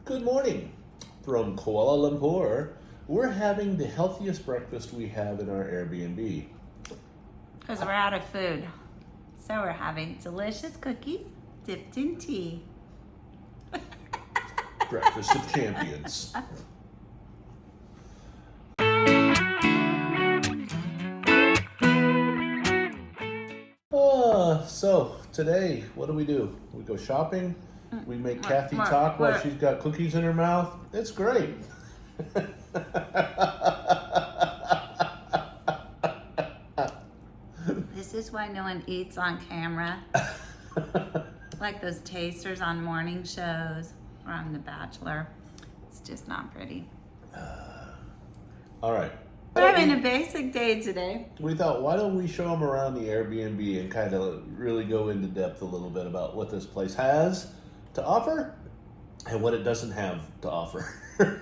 Good morning. From Kuala Lumpur, we're having the healthiest breakfast we have in our Airbnb. Because we're out of food. So we're having delicious cookies dipped in tea. Breakfast of champions. So today, what do? We go shopping. We make Kathy talk while she's got cookies in her mouth. It's great. This is why no one eats on camera. Like those tasters on morning shows or on The Bachelor. It's just not pretty. All right. We're having a basic day today. We thought, why don't we show them around the Airbnb and kind of really go into depth a little bit about what this place has to offer and what it doesn't have to offer.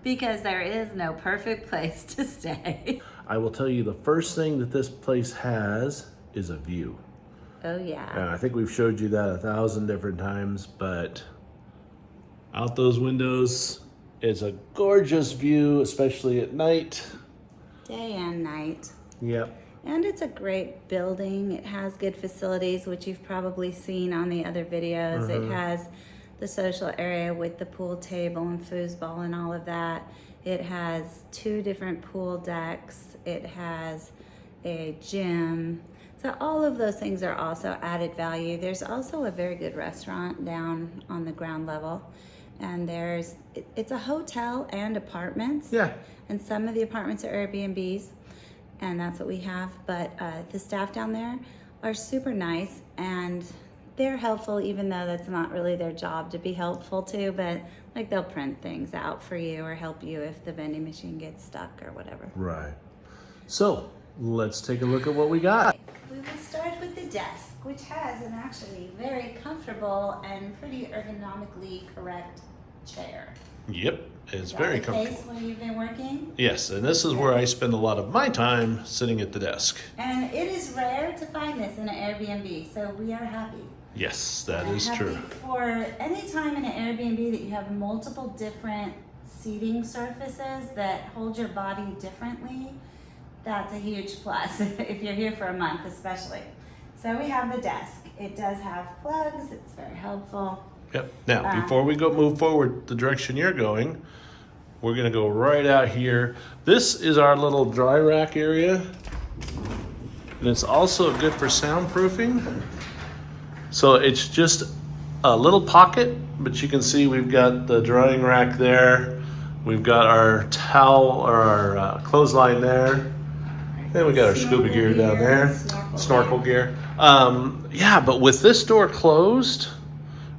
Because there is no perfect place to stay. I will tell you the first thing that this place has is a view. Oh yeah. And I think we've showed you that 1,000 different times, but out those windows is a gorgeous view, especially at night. Day and night. Yep. And it's a great building. It has good facilities, which you've probably seen on the other videos. It has the social area with the pool table and foosball and all of that. It has 2 different pool decks. It has a gym. So all of those things are also added value. There's also a very good restaurant down on the ground level. And it's a hotel and apartments. Yeah. And some of the apartments are Airbnbs. And that's what we have. But the staff down there are super nice and they're helpful, even though that's not really their job to be helpful to, but like they'll print things out for you or help you if the vending machine gets stuck or whatever. Right. So let's take a look at what we got. We will start with the desk, which has an actually very comfortable and pretty ergonomically correct chair. Yep, it's Is that very the comfortable. case when you've been working? Yes, and this is where I spend a lot of my time sitting at the desk. And it is rare to find this in an Airbnb, so we are happy. Yes, that I'm is happy true. For any time in an Airbnb that you have multiple different seating surfaces that hold your body differently, that's a huge plus if you're here for a month especially. So we have the desk. It does have plugs. It's very helpful. Yep. Now, before we move forward the direction you're going, we're gonna go right out here. This is our little dry rack area, and it's also good for soundproofing. So it's just a little pocket, but you can see we've got the drying rack there. We've got our towel or our clothesline there. Then we got our scuba gear down there, snorkel gear. Yeah, but with this door closed,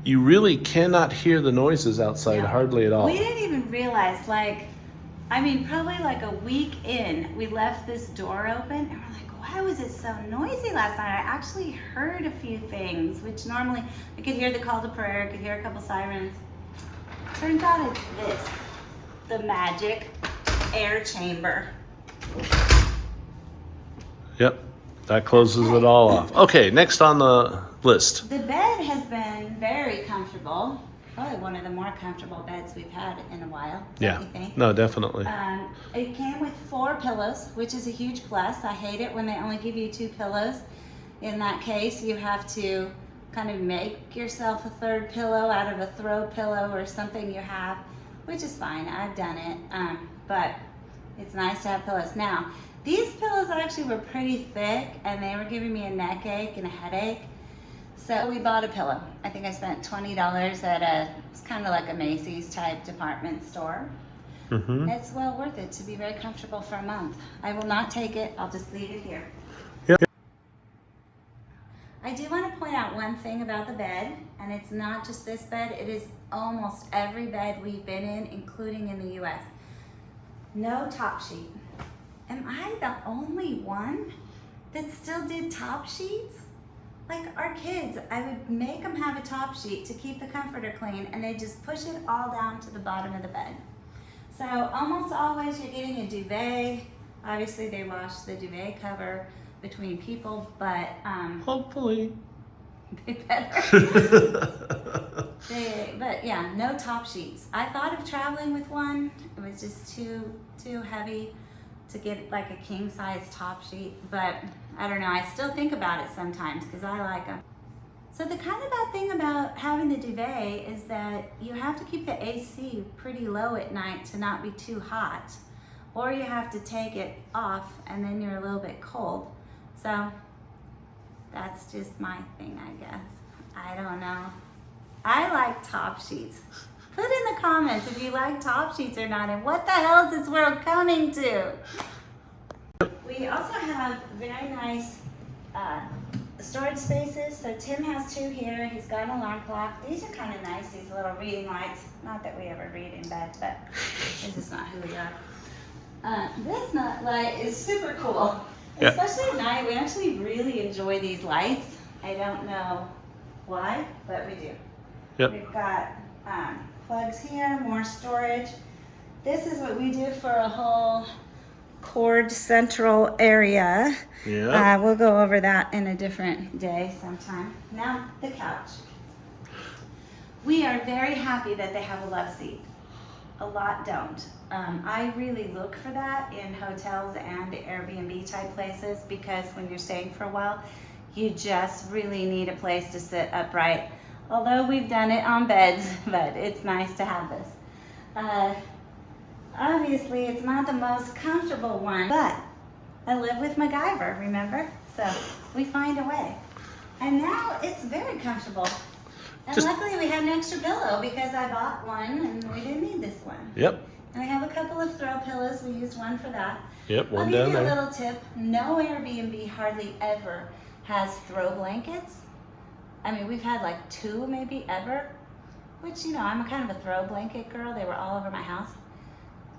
you really cannot hear the noises outside hardly at all. We didn't even realize, probably like a week in, we left this door open and we're like, why was it so noisy last night? I actually heard a few things, which normally I could hear the call to prayer, I could hear a couple sirens. Turns out it's this, the magic air chamber. Yep, that closes it all off. Okay, next on the list. The bed has been very comfortable. Probably one of the more comfortable beds we've had in a while. Yeah, Don't you think? no, definitely. It came with 4 pillows, which is a huge plus. I hate it when they only give you 2 pillows. In that case, you have to kind of make yourself a 3rd pillow out of a throw pillow or something you have, which is fine. I've done it, but it's nice to have pillows. Now, these pillows actually were pretty thick and they were giving me a neck ache and a headache. So we bought a pillow. I think I spent $20 at it's kind of like a Macy's type department store. It's well worth it to be very comfortable for a month. I will not take it, I'll just leave it here. Yep. I do want to point out one thing about the bed, and it's not just this bed, it is almost every bed we've been in, including in the US. No top sheet. Am I the only one that still did top sheets? Like our kids, I would make them have a top sheet to keep the comforter clean and they just push it all down to the bottom of the bed. So almost always you're getting a duvet. Obviously they wash the duvet cover between people, but Hopefully. they better. But But yeah, no top sheets. I thought of traveling with one. It was just too heavy to get like a king size top sheet. But I don't know, I still think about it sometimes because I like them. So the kind of bad thing about having the duvet is that you have to keep the AC pretty low at night to not be too hot. Or you have to take it off and then you're a little bit cold. So that's just my thing, I guess. I don't know. I like top sheets. Put in the comments if you like top sheets or not, and what the hell is this world coming to? We also have very nice storage spaces. So Tim has 2 here. He's got an alarm clock. These are kind of nice, these little reading lights. Not that we ever read in bed, but this is not who we are. This nut light is super cool. Yeah. Especially at night, we actually really enjoy these lights. I don't know why, but we do. Yep. We've got plugs here, more storage. This is what we do for a whole cord central area. Yeah. We'll go over that in a different day sometime. Now, the couch. We are very happy that they have a love seat. A lot don't. I really look for that in hotels and Airbnb type places because when you're staying for a while, you just really need a place to sit upright. Although we've done it on beds, but it's nice to have this. Obviously, it's not the most comfortable one, but I live with MacGyver, remember? So we find a way. And now it's very comfortable. And luckily we had an extra pillow because I bought one and we didn't need this one. Yep. And I have a couple of throw pillows. We used one for that. Yep, one I'll down give you a there. little tip. No Airbnb hardly ever has throw blankets. I mean, we've had like 2 maybe ever, which, you know, I'm a kind of a throw blanket girl. They were all over my house.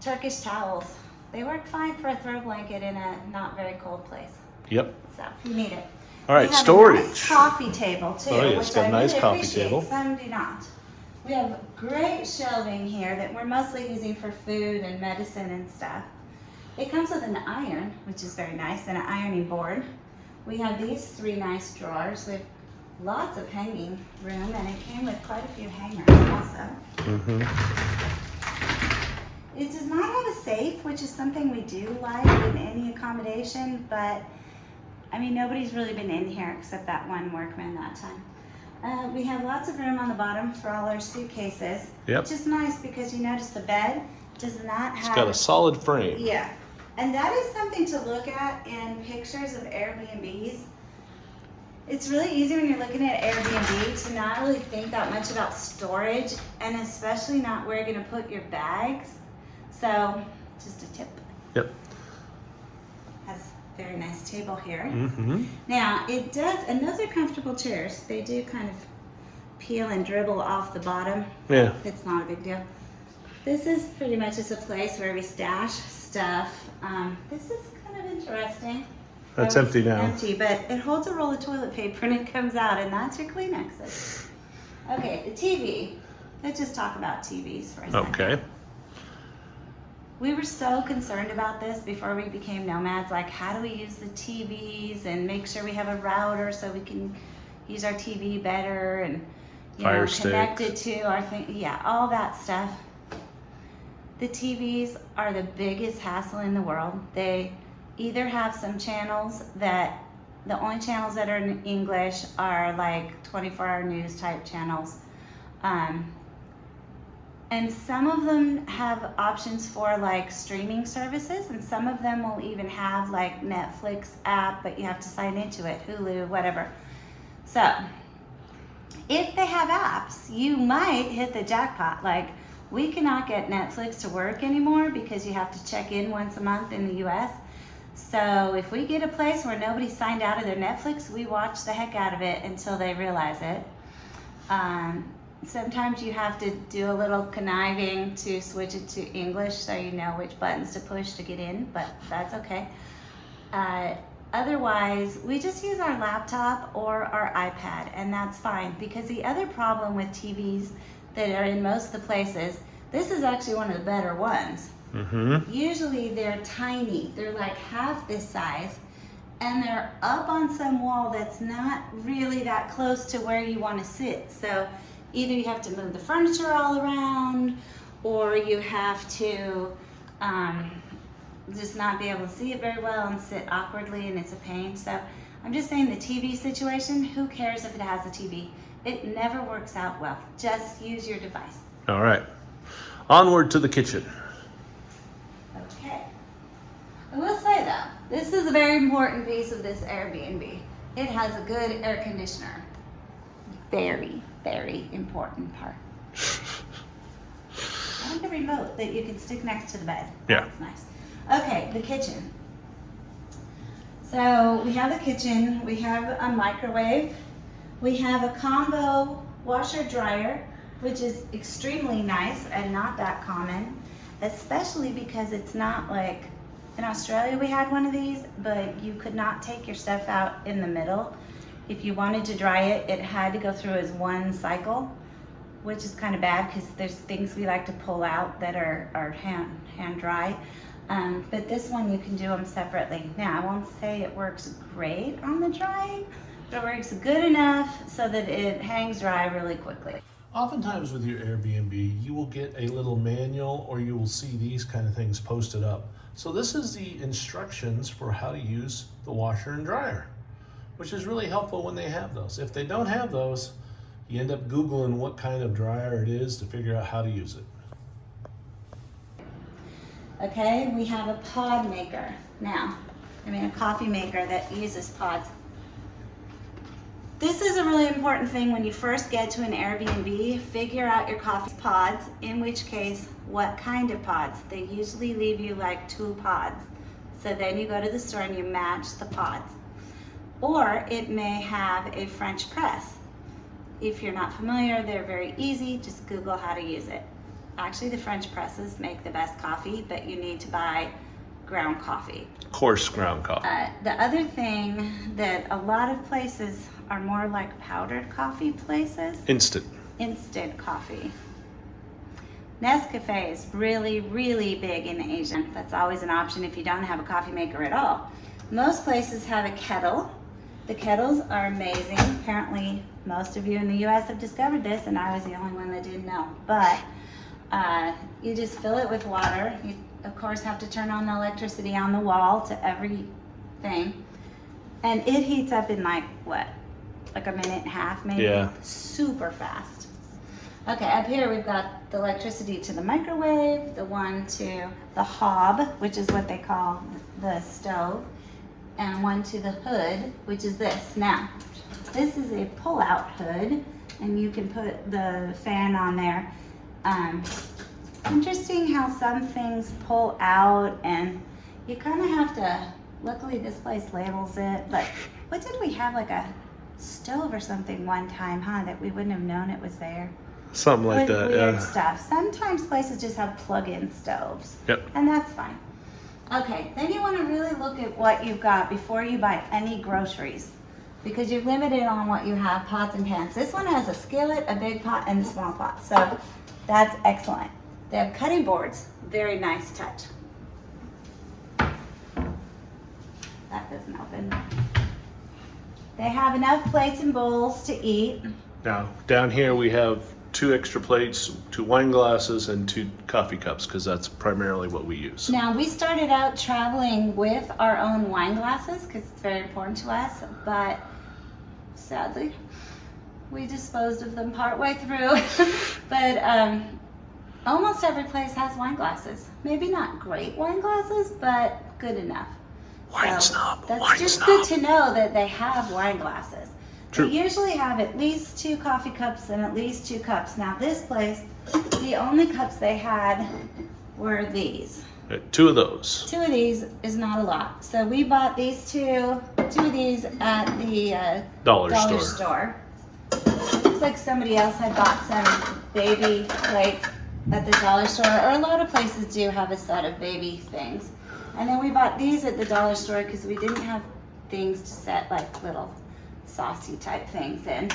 Turkish towels. They work fine for a throw blanket in a not very cold place. Yep. So if you need it. All right, We have storage. a nice coffee table too, Oh, yeah, it's which got a I nice really coffee appreciate. table. Some do not. We have great shelving here that we're mostly using for food and medicine and stuff. It comes with an iron, which is very nice, and an ironing board. We have these 3 nice drawers with lots of hanging room, and it came with quite a few hangers also. Mm-hmm. It does not have a safe, which is something we do like in any accommodation, but I mean, nobody's really been in here except that one workman that time. We have lots of room on the bottom for all our suitcases, Yep. which is nice because you notice the bed does not have... It's got a solid frame. Yeah, and that is something to look at in pictures of Airbnbs. It's really easy when you're looking at Airbnb to not really think that much about storage, and especially not where you're gonna put your bags. So, just a tip. Yep. Has a very nice table here. Mm-hmm. Now, it does, and those are comfortable chairs. They do kind of peel and dribble off the bottom. Yeah. It's not a big deal. This is pretty much just a place where we stash stuff. This is kind of interesting. That's Oh, empty it's now. Empty, but it holds a roll of toilet paper and it comes out, and that's your Kleenexes. Okay, the TV. Let's just talk about TVs for a second. Okay. We were so concerned about this before we became nomads. Like, how do we use the TVs and make sure we have a router so we can use our TV better and Fire connect it sticks. to our thing. Yeah, all that stuff. The TVs are the biggest hassle in the world. They either have some channels that the only channels that are in English are like 24-hour news type channels. And some of them have options for like streaming services, and some of them will even have like Netflix app, but you have to sign into it, Hulu, whatever. So if they have apps, you might hit the jackpot. Like, we cannot get Netflix to work anymore because you have to check in once a month in the US. So if we get a place where nobody's signed out of their Netflix, we watch the heck out of it until they realize it. Sometimes you have to do a little conniving to switch it to English so you know which buttons to push to get in, but that's okay. Otherwise, we just use our laptop or our iPad, and that's fine, because the other problem with TVs that are in most of the places, this is actually one of the better ones. Mm-hmm. Usually they're tiny. They're like half this size, and they're up on some wall that's not really that close to where you want to sit. So Either you have to move the furniture all around, or you have to just not be able to see it very well and sit awkwardly, and it's a pain. So I'm just saying the TV situation, who cares if it has a TV? It never works out well. Just use your device. All right. Onward to the kitchen. Okay. I will say though, this is a very important piece of this Airbnb. It has a good air conditioner. Very, very important part. I like the remote that you can stick next to the bed. Yeah. That's nice. Okay, the kitchen. So we have the kitchen, we have a microwave, we have a combo washer dryer, which is extremely nice and not that common, especially because it's not like, in Australia we had one of these, but you could not take your stuff out in the middle. If you wanted to dry it, it had to go through as one cycle, which is kind of bad because there's things we like to pull out that are hand dry. But this one you can do them separately. Now, I won't say it works great on the drying, but it works good enough so that it hangs dry really quickly. Oftentimes with your Airbnb, you will get a little manual or you will see these kind of things posted up. So this is the instructions for how to use the washer and dryer, which is really helpful when they have those. If they don't have those, you end up Googling what kind of dryer it is to figure out how to use it. Okay, we have a pod maker now. A coffee maker that uses pods. This is a really important thing when you first get to an Airbnb. Figure out your coffee pods, in which case, what kind of pods. They usually leave you like 2 pods. So then you go to the store and you match the pods. Or it may have a French press. If you're not familiar, they're very easy. Just Google how to use it. Actually, the French presses make the best coffee, but you need to buy ground coffee. Coarse ground coffee. The other thing that a lot of places are more like powdered coffee places. Instant coffee. Nescafe is really, really big in Asia. That's always an option if you don't have a coffee maker at all. Most places have a kettle. The kettles are amazing. Apparently, most of you in the US have discovered this, and I was the only one that didn't know. But you just fill it with water. You, of course, have to turn on the electricity on the wall to everything. And it heats up in like a minute and a half maybe? Yeah. Super fast. Okay, up here we've got the electricity to the microwave, the one to the hob, which is what they call the stove, and one to the hood, which is this. Now, this is a pull-out hood, and you can put the fan on there. Interesting how some things pull out, and you kind of have to, luckily this place labels it, but what did we have, like a stove or something one time, that we wouldn't have known it was there? Something like that, weird yeah. stuff. Sometimes places just have plug-in stoves. Yep. And that's fine. Okay, then you want to really look at what you've got before you buy any groceries, because you're limited on what you have, pots and pans. This one has a skillet, a big pot, and a small pot, so that's excellent. They have cutting boards, very nice touch. That doesn't open. They have enough plates and bowls to eat. Now, down here we have 2 extra plates, 2 wine glasses, and 2 coffee cups, because that's primarily what we use. Now, we started out traveling with our own wine glasses because it's very important to us, but sadly, we disposed of them partway through. But almost every place has wine glasses. Maybe not great wine glasses, but good enough. Wine snob. That's Wine just snob. good to know that they have wine glasses. True. They usually have at least 2 coffee cups and at least 2 cups. Now this place, the only cups they had were these. 2 of those. 2 of these is not a lot. So we bought these 2 of these at the Dollar store. Looks like somebody else had bought some baby plates at the dollar store, or a lot of places do have a set of baby things. And then we bought these at the dollar store because we didn't have things to set like little saucy type things in.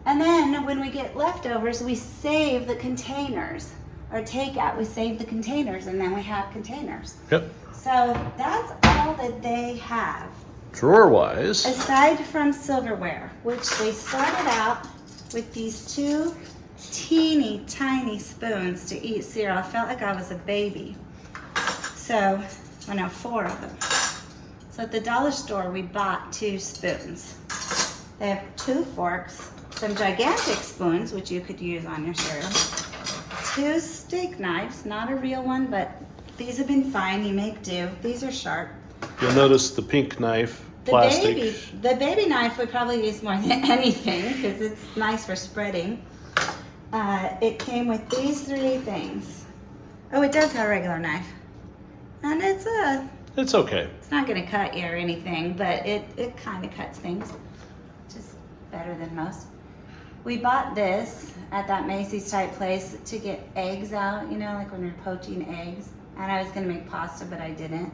And then when we get leftovers, we save the containers. Or takeout, we save the containers, and then we have containers. Yep. So that's all that they have. Drawer-wise. Aside from silverware, which they started out with these two teeny tiny spoons to eat cereal. I felt like I was a baby. So, well, no, 4 of them. So at the dollar store, we bought 2 spoons. They have 2 forks, some gigantic spoons, which you could use on your cereal, 2 steak knives, not a real one, but these have been fine. You make do. These are sharp. You'll notice the pink knife, plastic. The baby knife would probably use more than anything because it's nice for spreading. It came with these 3 things. Oh, it does have a regular knife. And it's okay. It's not going to cut you or anything, but it kind of cuts things. Just better than most. We bought this at that Macy's type place to get eggs out, you know, like when you're poaching eggs. And I was going to make pasta, but I didn't.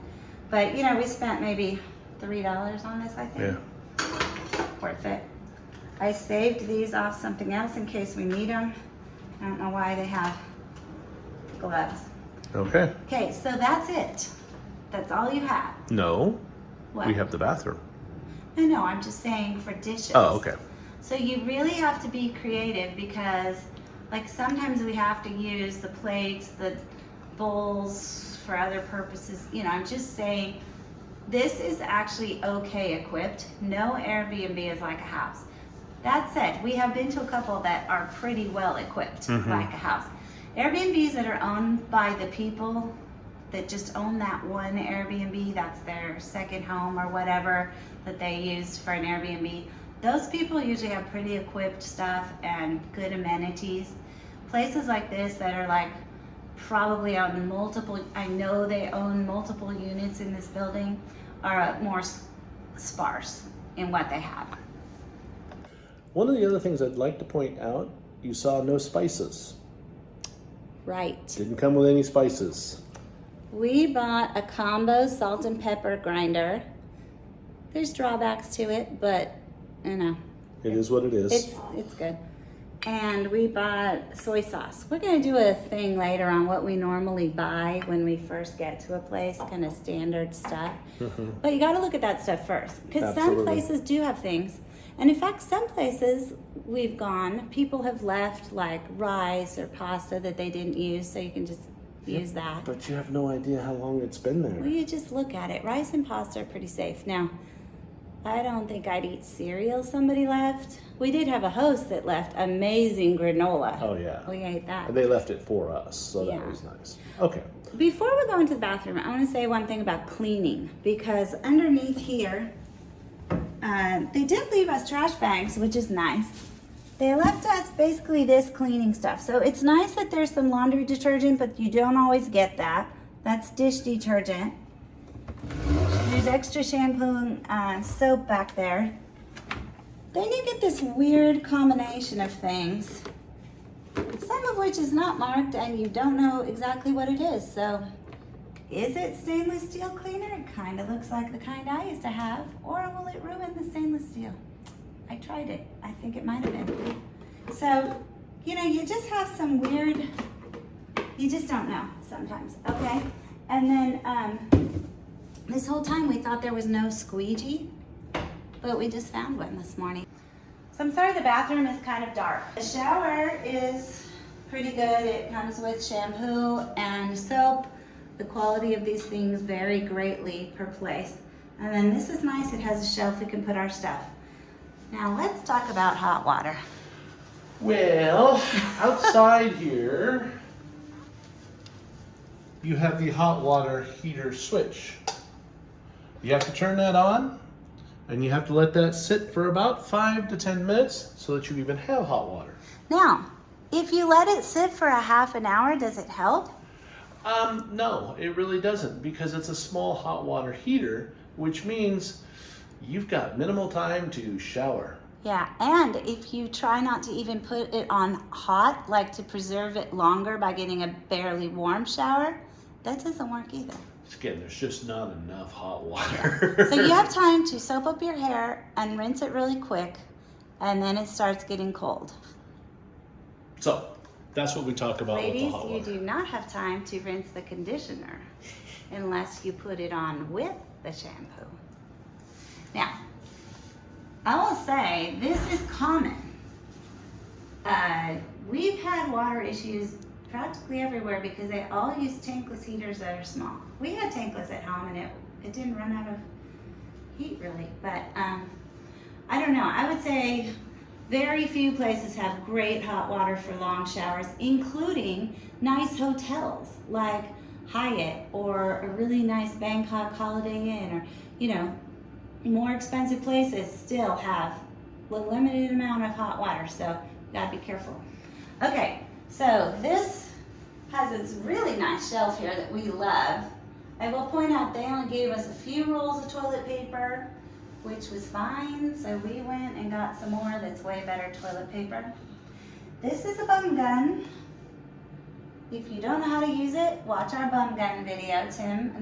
But, you know, we spent maybe $3 on this, I think. Yeah. Worth it. I saved these off something else in case we need them. I don't know why they have gloves. Okay. Okay, so that's it. That's all you have. No. What? We have the bathroom. No, I'm just saying for dishes. Oh, okay. So you really have to be creative because, like, sometimes we have to use the plates, the bowls for other purposes. You know, I'm just saying this is actually okay equipped. No Airbnb is like a house. That said, we have been to a couple that are pretty well equipped, like a house. Airbnbs that are owned by the people that just own that one Airbnb, that's their second home or whatever that they use for an Airbnb. Those people usually have pretty equipped stuff and good amenities. Places like this that are like probably on multiple, I know they own multiple units in this building, are more sparse in what they have. One of the other things I'd like to point out, you saw no spices. Right. Didn't come with any spices. We bought a combo salt and pepper grinder. There's drawbacks to it, but you know. It is what it is. It's good. And we bought soy sauce. We're gonna do a thing later on what we normally buy when we first get to a place, kind of standard stuff. But you gotta look at that stuff first. Because some places do have things. And in fact, some places we've gone, people have left like rice or pasta that they didn't use, so you can just use that. But you have no idea how long it's been there. Well, you just look at it. Rice and pasta are pretty safe. Now, I don't think I'd eat cereal somebody left. We did have a host that left amazing granola. Oh, yeah. We ate that. And they left it for us, so that was nice. Okay. Before we go into the bathroom, I want to say one thing about cleaning, because underneath here, they did leave us trash bags, which is nice. They left us basically this cleaning stuff. So it's nice that there's some laundry detergent, but you don't always get that. That's dish detergent. There's extra shampoo and soap back there. Then you get this weird combination of things, some of which is not marked and you don't know exactly what it is. So is it stainless steel cleaner? It kind of looks like the kind I used to have. Or will it ruin the stainless steel? I tried it. I think it might have been. So, you know, you just have some weird, you just don't know sometimes, okay? And then this whole time we thought there was no squeegee, but we just found one this morning. So I'm sorry the bathroom is kind of dark. The shower is pretty good. It comes with shampoo and soap. The quality of these things vary greatly per place. And then this is nice. It has a shelf we can put our stuff. Now let's talk about hot water. Well, outside here, you have the hot water heater switch. You have to turn that on, and you have to let that sit for about 5 to 10 minutes so that you even have hot water. Now, if you let it sit for a half an hour, does it help? No, it really doesn't, because it's a small hot water heater, which means you've got minimal time to shower. Yeah, and if you try not to even put it on hot, like to preserve it longer by getting a barely warm shower, that doesn't work either. Again, there's just not enough hot water. So you have time to soap up your hair and rinse it really quick, and then it starts getting cold. So, that's what we talk about with the Ladies, hot you water. do not have time to rinse the conditioner unless you put it on with the shampoo. Now, I will say this is common. We've had water issues practically everywhere because they all use tankless heaters that are small. We had tankless at home and it didn't run out of heat really, but I don't know. I would say very few places have great hot water for long showers, including nice hotels like Hyatt or a really nice Bangkok Holiday Inn, or, you know, more expensive places still have a limited amount of hot water, so gotta be careful. Okay, so this has this really nice shelf here that we love. I will point out they only gave us a few rolls of toilet paper, which was fine, so we went and got some more that's way better toilet paper. This is a bum gun. If you don't know how to use it, watch our bum gun video. Tim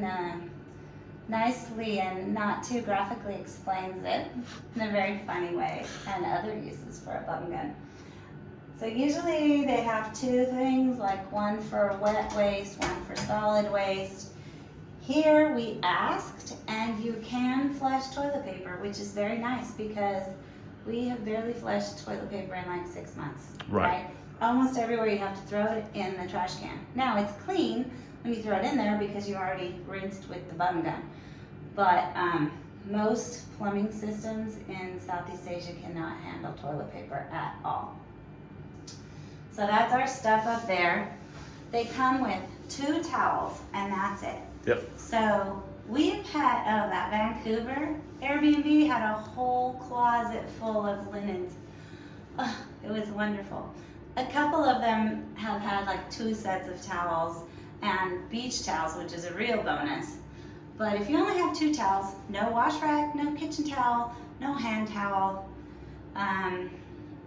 nicely and not too graphically explains it in a very funny way, and other uses for a bum gun. So usually they have two things, like one for wet waste, one for solid waste. Here we asked, and you can flush toilet paper, which is very nice because we have barely flushed toilet paper in like 6 months. Right. Almost everywhere you have to throw it in the trash can. Now it's clean when you throw it in there because you already rinsed with the bum gun. But most plumbing systems in Southeast Asia cannot handle toilet paper at all. So that's our stuff up there. They come with 2 towels and that's it. Yep. So we've had, that Vancouver Airbnb had a whole closet full of linens. Oh, it was wonderful. A couple of them have had like 2 sets of towels and beach towels, which is a real bonus. But if you only have 2 towels, no wash rag, no kitchen towel, no hand towel,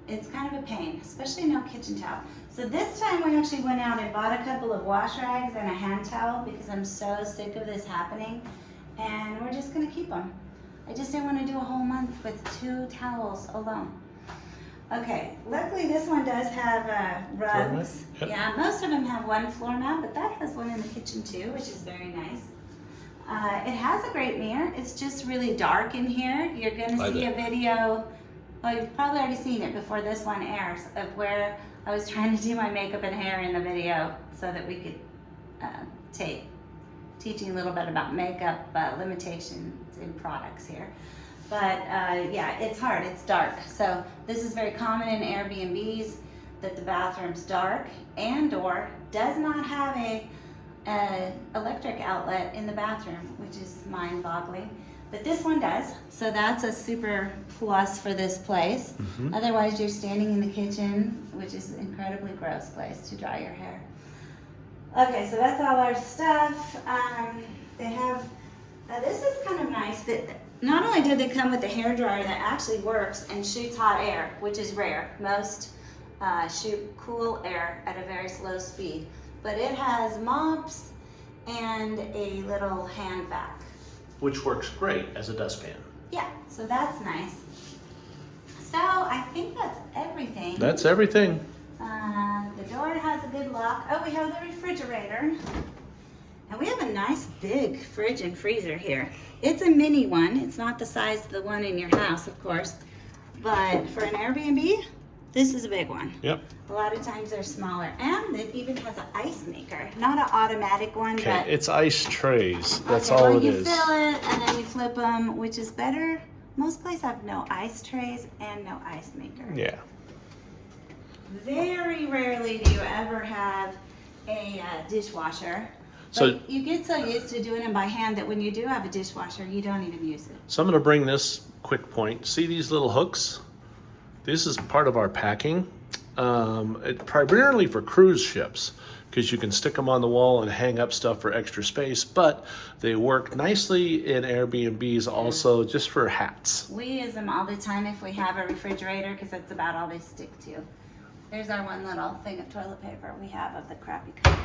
it's kind of a pain, especially no kitchen towel. So this time we actually went out and bought a couple of wash rags and a hand towel because I'm so sick of this happening, and we're just gonna keep them. I just didn't want to do a whole month with 2 towels alone. Okay, luckily this one does have rugs. Yep. Yeah, most of them have one floor mat, but that has one in the kitchen too, which is very nice. It has a great mirror. It's just really dark in here. You're gonna see a video, well, you've probably already seen it before this one airs, of where I was trying to do my makeup and hair in the video so that we could teaching a little bit about makeup limitations in products here. But yeah, it's hard, it's dark. So this is very common in Airbnbs, that the bathroom's dark and or does not have a electric outlet in the bathroom, which is mind-boggling. But this one does, so that's a super plus for this place. Mm-hmm. Otherwise, you're standing in the kitchen, which is an incredibly gross place to dry your hair. Okay, so that's all our stuff. They have, this is kind of nice, that not only did they come with a hair dryer that actually works and shoots hot air, which is rare. Most shoot cool air at a very slow speed, but it has mops and a little hand vac. Which works great as a dustpan. Yeah, so that's nice. So I think that's everything. That's everything. The door has a good lock. Oh, we have the refrigerator. And we have a nice big fridge and freezer here. It's a mini one. It's not the size of the one in your house, of course. But for an Airbnb, this is a big one. Yep. A lot of times they're smaller. And it even has an ice maker. Not an automatic one, Okay, but... it's ice trays. That's okay, all well, it you is. fill it and then you flip them, which is better. Most places have no ice trays and no ice maker. Yeah. Very rarely do you ever have a dishwasher. So- But you get so used to doing them by hand that when you do have a dishwasher, you don't even use it. So I'm going to bring this quick point. See these little hooks? This is part of our packing. Primarily for cruise ships, because you can stick them on the wall and hang up stuff for extra space, but they work nicely in Airbnbs also just for hats. We use them all the time if we have a refrigerator, because that's about all they stick to. There's our one little thing of toilet paper we have of the crappy kind.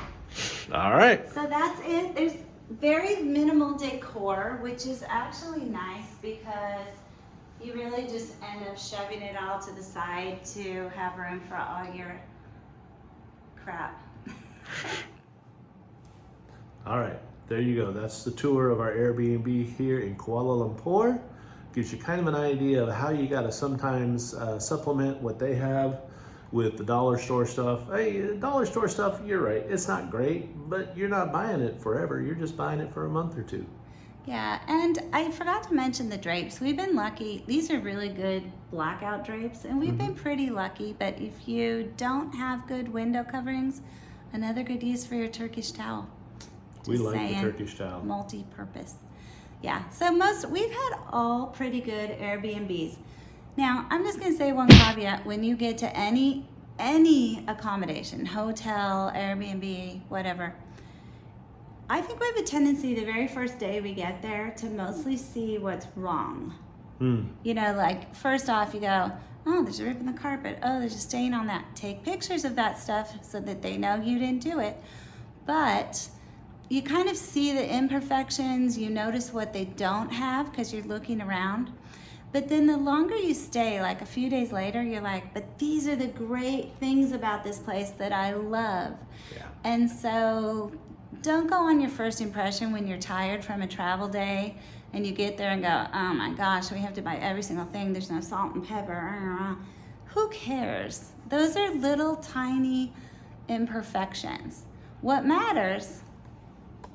All right. So that's it. There's very minimal decor, which is actually nice because you really just end up shoving it all to the side to have room for all your crap. All right. There you go. That's the tour of our Airbnb here in Kuala Lumpur. Gives you kind of an idea of how you got to sometimes supplement what they have with the dollar store stuff. Hey, the dollar store stuff, you're right, it's not great, but you're not buying it forever. You're just buying it for a month or two. Yeah, and I forgot to mention the drapes. We've been lucky. These are really good blackout drapes, and we've been pretty lucky. But if you don't have good window coverings, another good use for your Turkish towel. We Just like saying, the Turkish towel. Multi-purpose. Yeah, so we've had all pretty good Airbnbs. Now, I'm just gonna say one caveat. When you get to any accommodation, hotel, Airbnb, whatever, I think we have a tendency the very first day we get there to mostly see what's wrong. You know, like first off you go, oh, there's a rip in the carpet. Oh, there's a stain on that. Take pictures of that stuff so that they know you didn't do it. But you kind of see the imperfections. You notice what they don't have because you're looking around. But then the longer you stay, like a few days later, you're like, but these are the great things about this place that I love. Yeah. And so don't go on your first impression when you're tired from a travel day and you get there and go, oh my gosh, we have to buy every single thing. There's no salt and pepper. Who cares? Those are little tiny imperfections. What matters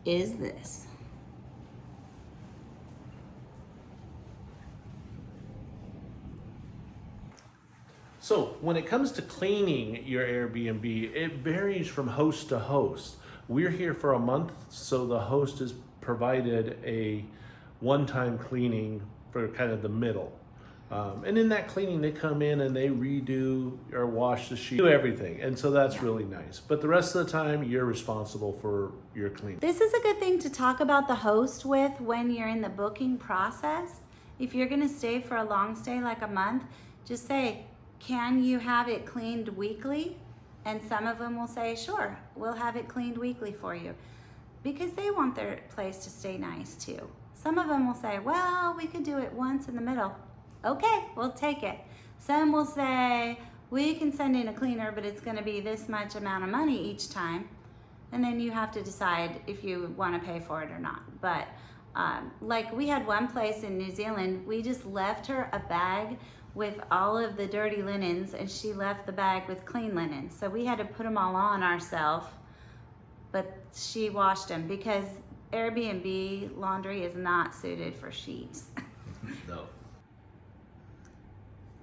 is this. So when it comes to cleaning your Airbnb, it varies from host to host. We're here for a month, so the host has provided a one-time cleaning for kind of the middle. And in that cleaning, they come in and they redo or wash the sheet, do everything. And so that's really nice. But the rest of the time, you're responsible for your cleaning. This is a good thing to talk about the host with when you're in the booking process. If you're gonna stay for a long stay, like a month, just say, can you have it cleaned weekly? And some of them will say, sure, we'll have it cleaned weekly for you. Because they want their place to stay nice too. Some of them will say, well, we could do it once in the middle. Okay, we'll take it. Some will say, we can send in a cleaner, but it's gonna be this much amount of money each time. And then you have to decide if you wanna pay for it or not. But like we had one place in New Zealand, we just left her a bag with all of the dirty linens and she left the bag with clean linens. So we had to put them all on ourselves, but she washed them because Airbnb laundry is not suited for sheets. No.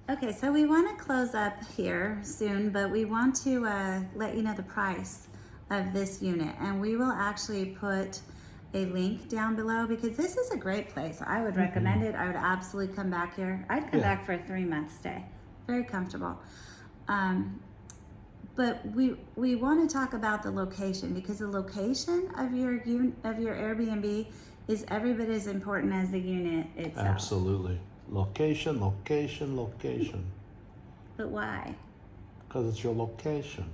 Okay, so we want to close up here soon, but we want to let you know the price of this unit, and we will actually put a link down below because this is a great place. I would recommend it. I would absolutely come back here. I'd come back for a 3-month stay. Very comfortable. But we want to talk about the location because the location of your Airbnb is every bit as important as the unit itself. Absolutely. Location, location, location. But why? Because it's your location.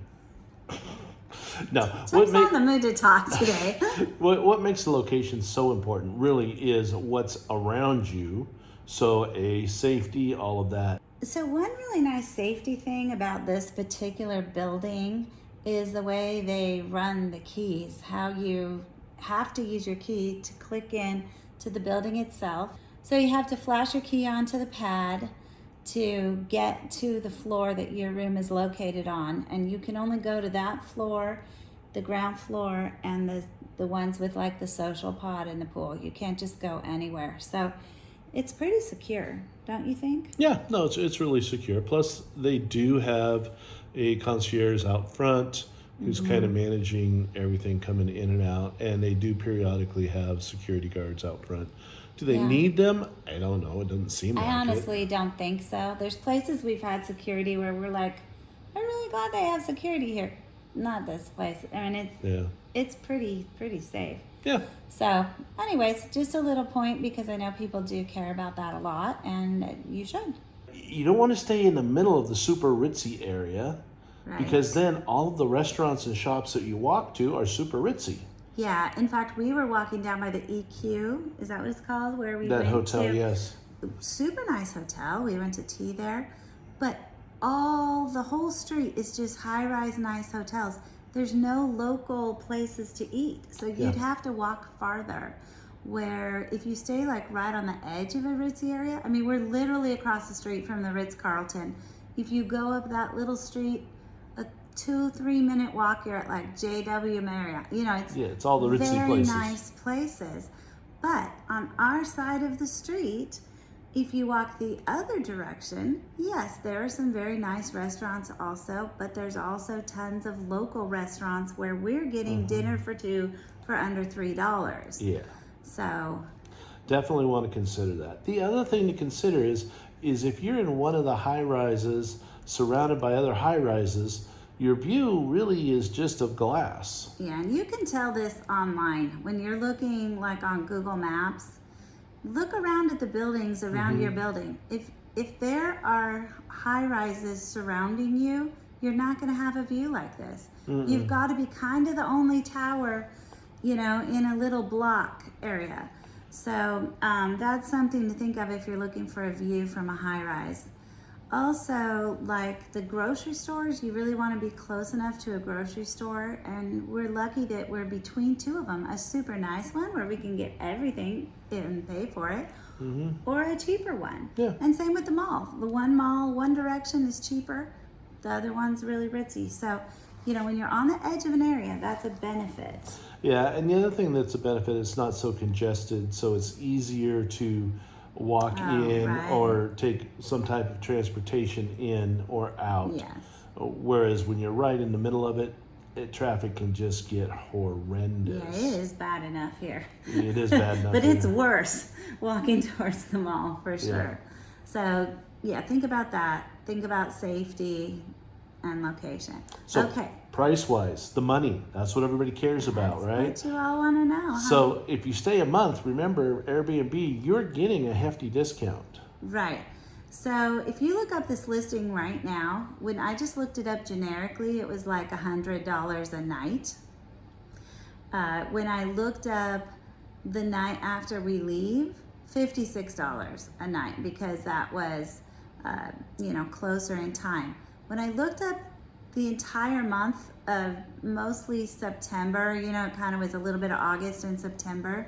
No. Tom's on the mood to talk today. What makes the location so important really is what's around you. So a safety, all of that. So one really nice safety thing about this particular building is the way they run the keys, how you have to use your key to click in to the building itself. So you have to flash your key onto the pad to get to the floor that your room is located on. And you can only go to that floor, the ground floor, and the ones with like the social pod and the pool. You can't just go anywhere. So it's pretty secure, don't you think? Yeah, no, it's really secure. Plus, they do have a concierge out front who's kind of managing everything coming in and out. And they do periodically have security guards out front. Do they need them? I don't know. It doesn't seem like it. I honestly don't think so. There's places we've had security where we're like, I'm really glad they have security here. Not this place. I mean, it's pretty safe. Yeah. So, anyways, just a little point because I know people do care about that a lot, and you should. You don't want to stay in the middle of the super ritzy area, Right. because then all of the restaurants and shops that you walk to are super ritzy. Yeah, in fact, we were walking down by the EQ. Is that what it's called? Where we That went hotel, to? yes. Super nice hotel. We went to tea there, but the whole street is just high-rise nice hotels. There's no local places to eat, so you'd have to walk farther. Where if you stay like right on the edge of a ritzy area, I mean, we're literally across the street from the Ritz-Carlton If you go up that little street, a 2-3 minute walk, you're at like JW Marriott. You know, it's all the ritzy very places. nice places. But on our side of the street, if you walk the other direction, yes, there are some very nice restaurants also, but there's also tons of local restaurants where we're getting dinner for two for under $3. Yeah. So Definitely want to consider that. The other thing to consider is if you're in one of the high rises surrounded by other high rises, your view really is just of glass. yeah, and you can tell this online. When you're looking like on Google Maps, look around at the buildings around your building. If there are high rises surrounding you, you're not going to have a view like this. You've got to be kind of the only tower, you know, in a little block area. So that's something to think of if you're looking for a view from a high rise. Also, like the grocery stores, you really want to be close enough to a grocery store, and we're lucky that we're between two of them, a super nice one where we can get everything and pay for it, or a cheaper one. Yeah. And same with the mall. The one mall, one direction is cheaper, the other one's really ritzy. So, you know, when you're on the edge of an area, that's a benefit. Yeah, and the other thing that's a benefit, it's not so congested, so it's easier to walk in right. or take some type of transportation in or out. Yes. Whereas when you're right in the middle of it, traffic can just get horrendous. Yeah, it is bad enough here. It is bad enough. But here. it's worse walking towards the mall for sure. Yeah. So yeah, think about that. Think about safety and location. So okay. price-wise, the money, that's what everybody cares about, right? That's what you all want to know. Huh? So if you stay a month, remember Airbnb, you're getting a hefty discount. Right. So if you look up this listing right now, when I just looked it up generically, it was like $100 a night. When I looked up the night after we leave, $56 a night, because that was, you know, closer in time. When I looked up the entire month of mostly September, you know, it kind of was a little bit of August and September,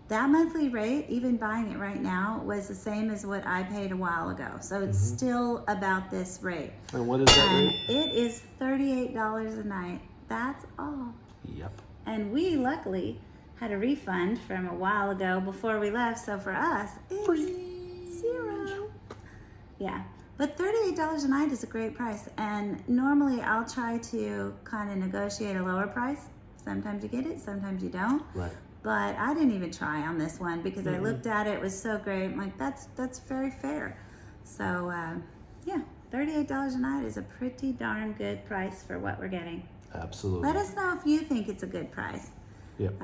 that monthly rate, even buying it right now, was the same as what I paid a while ago. So it's still about this rate. And what is that And rate? it is $38 a night. That's all. Yep. And we luckily had a refund from a while ago before we left, so for us, it's zero. Yeah. But $38 a night is a great price, and normally I'll try to kind of negotiate a lower price. Sometimes you get it, sometimes you don't. Right. But I didn't even try on this one because I looked at it, it was so great. I'm like, that's very fair. So yeah, $38 a night is a pretty darn good price for what we're getting. Absolutely. Let us know if you think it's a good price. Yep.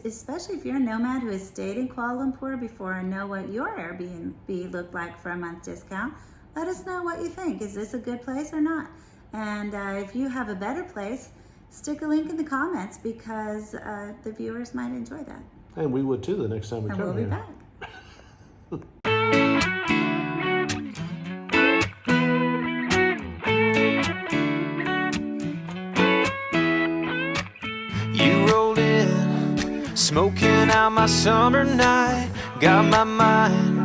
Especially if you're a nomad who has stayed in Kuala Lumpur before and know what your Airbnb looked like for a month discount. Let us know what you think. Is this a good place or not? And if you have a better place, stick a link in the comments because the viewers might enjoy that. And we would too the next time we And come we'll be here. back. You rolled in, smoking out my summer night. Got my mind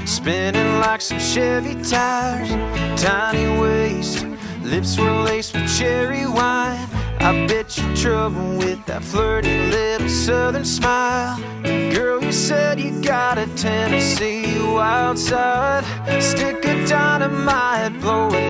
spinning like some Chevy tires. Tiny waist, lips were laced with cherry wine. I bet you're trouble with that flirty little southern smile. Girl, you said you got a Tennessee wild side. Stick of dynamite blowing